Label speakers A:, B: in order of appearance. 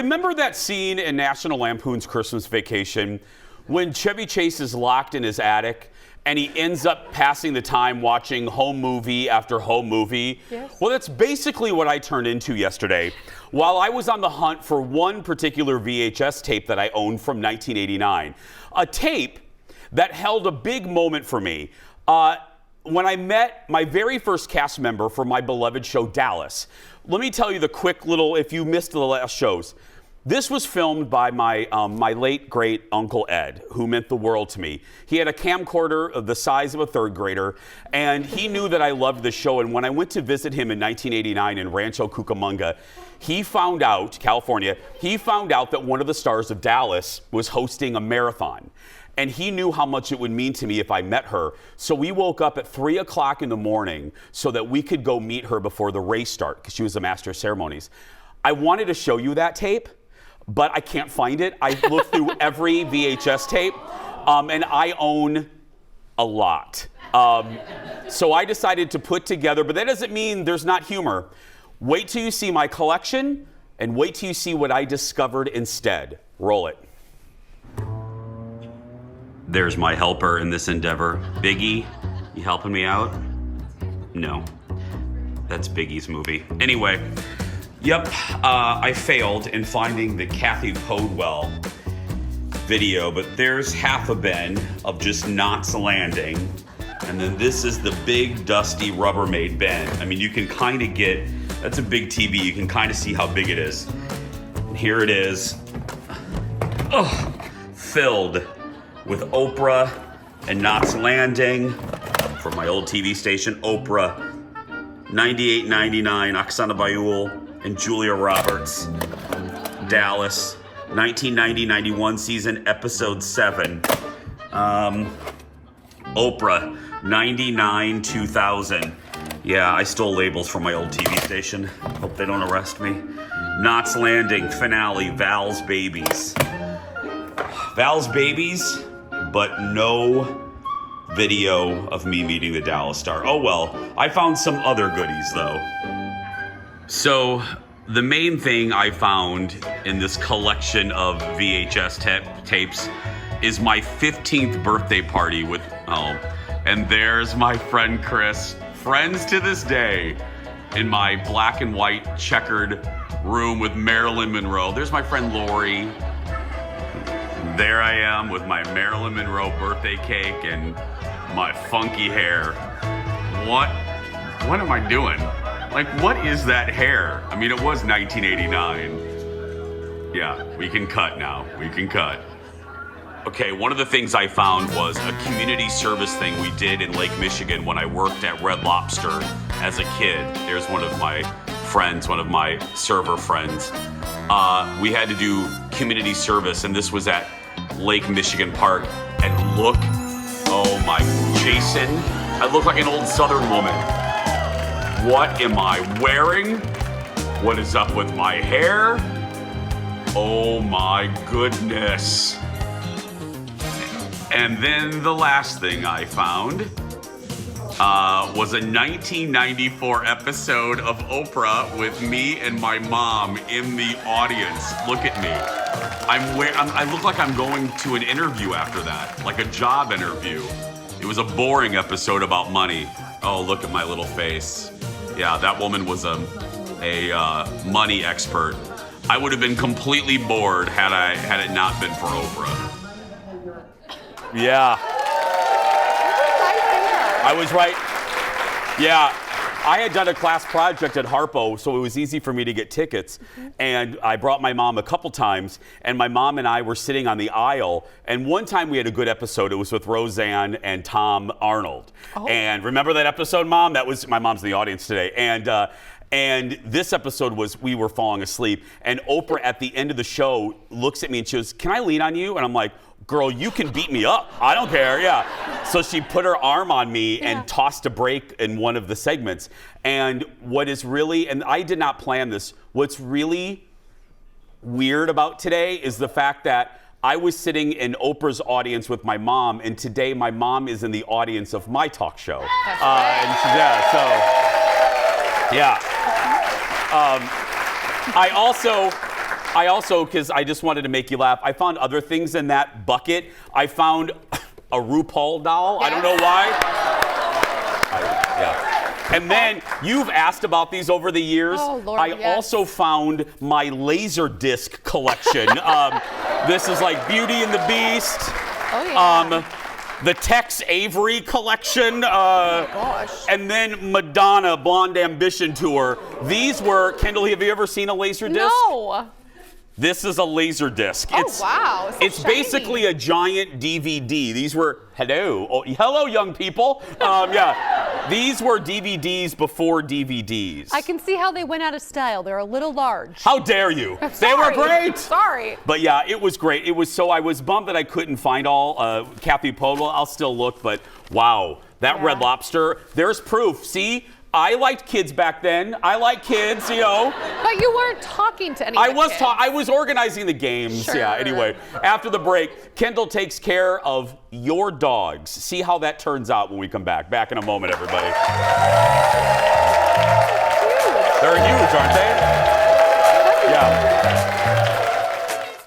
A: remember that scene in National Lampoon's Christmas Vacation when Chevy Chase is locked in his attic and he ends up passing the time watching home movie after home movie?
B: Yes.
A: Well, that's basically what I turned into yesterday. While I was on the hunt for one particular VHS tape that I owned from 1989, a tape that held a big moment for me. When I met my very first cast member for my beloved show, Dallas. Let me tell you the quick little, if you missed the last shows. This was filmed by my late, great Uncle Ed, who meant the world to me. He had a camcorder of the size of a third grader, and he knew that I loved the show. And when I went to visit him in 1989 in Rancho Cucamonga, California, he found out that one of the stars of Dallas was hosting a marathon. And he knew how much it would mean to me if I met her. So we woke up at 3 o'clock in the morning so that we could go meet her before the race start, because she was the master of ceremonies. I wanted to show you that tape, but I can't find it. I looked through every VHS tape, and I own a lot. So I decided to put together, but that doesn't mean there's not humor. Wait till you see my collection, and wait till you see what I discovered instead. Roll it. There's my helper in this endeavor. Biggie, you helping me out? No, that's Biggie's movie. Anyway, yep, I failed in finding the Kathy Podwell video, but there's half a bin of just Knots Landing. And then this is the big, dusty Rubbermaid bin. I mean, you can kind of get, that's a big TV. You can kind of see how big it is. And here it is. Oh, filled with Oprah and Knots Landing from my old TV station, Oprah, 98.99, Oksana Bayul and Julia Roberts, Dallas, 1990-91 season, episode 7. Oprah, 99-2000. Yeah, I stole labels from my old TV station. Hope they don't arrest me. Knots Landing, finale, Val's Babies. Val's Babies, but no video of me meeting the Dallas star. Oh well, I found some other goodies though. So the main thing I found in this collection of VHS tapes is my 15th birthday party with, and there's my friend Chris, friends to this day, in my black and white checkered room with Marilyn Monroe. There's my friend Lori. There I am with my Marilyn Monroe birthday cake and my funky hair. What am I doing? Like, what is that hair? I mean, it was 1989. Yeah, we can cut now. We can cut. Okay, one of the things I found was a community service thing we did in Lake Michigan when I worked at Red Lobster as a kid. There's one of my friends, one of my server friends. We had to do community service, and this was at Lake Michigan Park. And look, oh my, Jason, I look like an old Southern woman. What am I wearing? What is up with my hair? Oh my goodness. And then the last thing I found was a 1994 episode of Oprah with me and my mom in the audience. Look at me. I look like I'm going to an interview after that, like a job interview. It was a boring episode about money. Oh, look at my little face. Yeah, that woman was a money expert. I would have been completely bored had it not been for Oprah. Yeah. I was right. Yeah. I had done a class project at Harpo, so it was easy for me to get tickets. And I brought my mom a couple times, and my mom and I were sitting on the aisle. And one time we had a good episode. It was with Roseanne and Tom Arnold. Oh. And remember that episode, Mom? That was, my mom's in the audience today. And this episode was, we were falling asleep. And Oprah at the end of the show looks at me and she goes, "Can I lean on you?" And I'm like, "Girl, you can beat me up. I don't care." Yeah. So she put her arm on me and tossed a break in one of the segments. And what is really, and I did not plan this, what's really weird about today is the fact that I was sitting in Oprah's audience with my mom, and today my mom is in the audience of my talk show.
B: That's right.
A: I I also, because I just wanted to make you laugh, I found other things in that bucket. I found a RuPaul doll. I don't know why. Yeah. And then you've asked about these over the years.
B: Oh, Lord,
A: I also found my laser disc collection. This is like Beauty and the Beast.
B: Oh, yeah.
A: The Tex Avery collection.
B: Gosh.
A: And then Madonna Blonde Ambition Tour. These were, Kendall, have you ever seen a laser disc?
B: No.
A: This is a laser disc.
B: Oh, wow.
A: It's basically a giant DVD. These were, hello, young people. Yeah, these were DVDs before DVDs.
B: I can see how they went out of style. They're a little large.
A: How dare you? They were great.
B: Sorry.
A: But yeah, it was great. I was bummed that I couldn't find all. Kathy Podwell, I'll still look, but wow, that Red Lobster, there's proof. See? I liked kids back then. I like kids, you know.
B: But you weren't talking to any of the kids.
A: I was organizing the games.
B: Sure.
A: Yeah, anyway. After the break, Kendall takes care of your dogs. See how that turns out when we come back. Back in a moment, everybody. They're huge, aren't they?